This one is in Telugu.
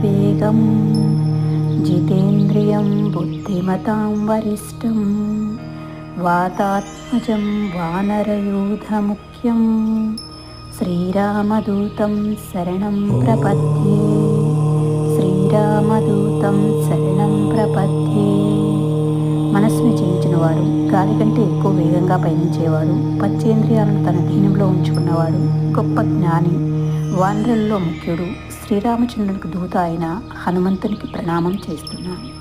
వాతావేగం జితేంద్రియం బుద్ధిమతాం వరిష్టం వాతాత్మజం వానరయూధముఖ్యం శ్రీరామదూతం శరణం ప్రపద్యే శ్రీరామదూతం శరణం ప్రపద్యే. మనస్సును జయించినవాడు, గాలి కంటే ఎక్కువ వేగంగా పయనించేవాడు, పంచేంద్రియాలను తన దీనంలో ఉంచుకున్నవాడు, గొప్ప జ్ఞాని, వానరుల్లో ముఖ్యుడు, శ్రీరామచంద్రునికి దూత అయిన హనుమంతునికి ప్రణామం చేస్తున్నాను.